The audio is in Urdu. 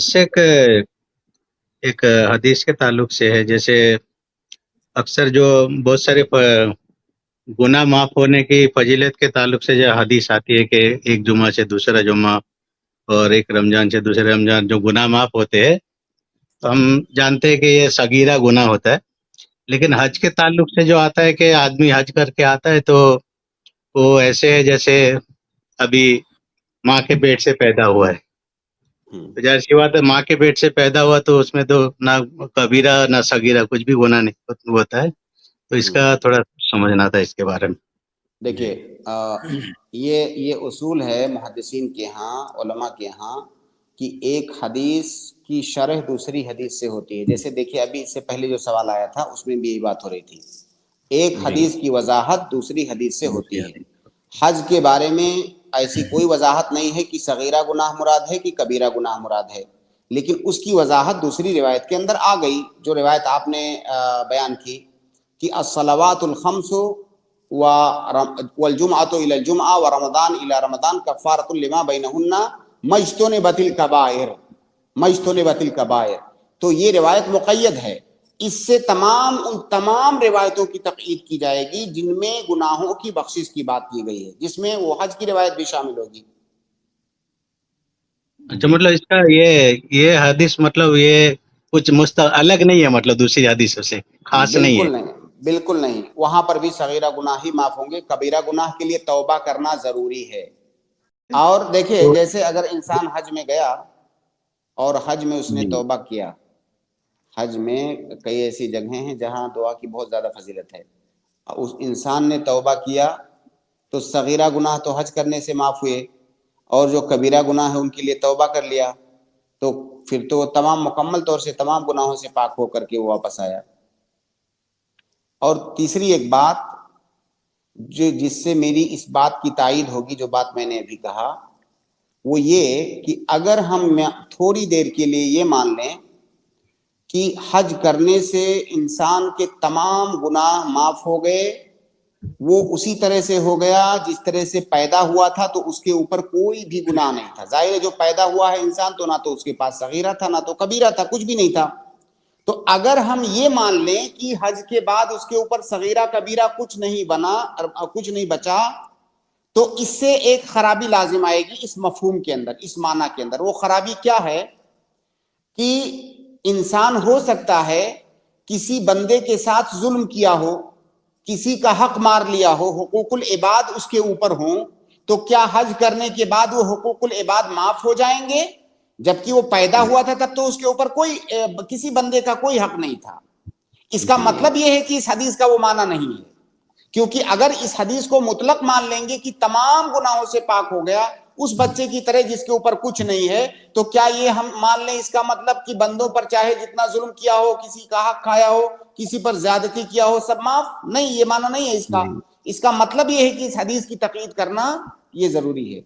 شیخ، ایک حدیث کے تعلق سے ہے، جیسے اکثر جو بہت سارے گناہ معاف ہونے کی فضیلت کے تعلق سے جو حدیث آتی ہے کہ ایک جمعہ سے دوسرا جمعہ اور ایک رمضان سے دوسرے رمضان جو گناہ معاف ہوتے ہیں، تو ہم جانتے ہیں کہ یہ صغیرہ گناہ ہوتا ہے. لیکن حج کے تعلق سے جو آتا ہے کہ آدمی حج کر کے آتا ہے تو وہ ایسے ہے جیسے ابھی ماں کے پیٹ سے پیدا ہوا ہے. تو ظاہر سی بات ہے، ماں کے پیٹ سے پیدا ہوا تو اس میں تو نہ کبیرہ نہ صغیرہ کچھ بھی گناہ نہیں ہوتا ہے. تو اس کا تھوڑا سمجھنا تھا اس کے بارے میں. دیکھیے یہ اصول ہے محدثین کے ہاں، علماء کے ہاں، کہ ایک حدیث کی شرح دوسری حدیث سے ہوتی ہے. جیسے دیکھیے ابھی اس سے پہلے جو سوال آیا تھا اس میں بھی یہی بات ہو رہی تھی. ایک حدیث کی وضاحت دوسری حدیث سے ہوتی ہے. حج کے بارے میں ایسی کوئی وضاحت نہیں ہے کہ صغیرہ گناہ مراد ہے کہ کبیرہ گناہ مراد ہے، لیکن اس کی وضاحت دوسری روایت کے اندر آ گئی. جو روایت آپ نے بیان کی کہ الصلوات الخمس والجمعۃ الی الجمعہ ورمضان الی رمضان کفارۃ لما بینہن مجتنبت الکبائر، مجتنبت الکبائر. تو یہ روایت مقید ہے. اس سے ان تمام روایتوں کی تقیید کی جائے گی جن میں گناہوں کی بخشش کی بات کی گئی ہے، جس میں وہ حج کی روایت بھی شامل ہوگی. اچھا، مطلب اس کا یہ حدیث مطلب یہ کچھ الگ نہیں ہے، مطلب دوسری حدیثوں سے خاص نہیں ہے. بالکل نہیں، بالکل نہیں. وہاں پر بھی صغیرہ گناہ ہی معاف ہوں گے. کبیرہ گناہ کے لیے توبہ کرنا ضروری ہے. اور دیکھیں جیسے اگر انسان حج میں گیا اور حج میں اس نے توبہ کیا، حج میں کئی ایسی جگہیں ہیں جہاں دعا کی بہت زیادہ فضیلت ہے. اس انسان نے توبہ کیا تو صغیرہ گناہ تو حج کرنے سے معاف ہوئے، اور جو کبیرہ گناہ ہے ان کے لیے توبہ کر لیا، تو پھر تو تمام مکمل طور سے تمام گناہوں سے پاک ہو کر کے وہ واپس آیا. اور تیسری ایک بات جس سے میری اس بات کی تائید ہوگی، جو بات میں نے ابھی کہا، وہ یہ کہ اگر ہم تھوڑی دیر کے لیے یہ مان لیں کہ حج کرنے سے انسان کے تمام گناہ معاف ہو گئے، وہ اسی طرح سے ہو گیا جس طرح سے پیدا ہوا تھا، تو اس کے اوپر کوئی بھی گناہ نہیں تھا. ظاہر ہے جو پیدا ہوا ہے انسان تو نہ تو اس کے پاس صغیرہ تھا نہ تو کبیرہ تھا، کچھ بھی نہیں تھا. تو اگر ہم یہ مان لیں کہ حج کے بعد اس کے اوپر صغیرہ کبیرہ کچھ نہیں بنا، کچھ نہیں بچا، تو اس سے ایک خرابی لازم آئے گی اس مفہوم کے اندر، اس معنی کے اندر. وہ خرابی کیا ہے کہ انسان ہو سکتا ہے کسی بندے کے ساتھ ظلم کیا ہو، کسی کا حق مار لیا ہو، حقوق العباد اس کے اوپر ہوں، تو کیا حج کرنے کے بعد وہ حقوق العباد معاف ہو جائیں گے؟ جبکہ وہ پیدا ہوا تھا تب تو اس کے اوپر کسی بندے کا کوئی حق نہیں تھا. اس کا مطلب یہ ہے کہ اس حدیث کا وہ معنی نہیں ہے. کیونکہ اگر اس حدیث کو مطلق مان لیں گے کہ تمام گناہوں سے پاک ہو گیا اس بچے کی طرح جس کے اوپر کچھ نہیں ہے، تو کیا یہ ہم مان لیں اس کا مطلب کہ بندوں پر چاہے جتنا ظلم کیا ہو، کسی کا حق کھایا ہو، کسی پر زیادتی کیا ہو، سب معاف؟ نہیں، یہ معنی نہیں ہے اس کا. اس کا مطلب یہ ہے کہ اس حدیث کی تقیید کرنا یہ ضروری ہے.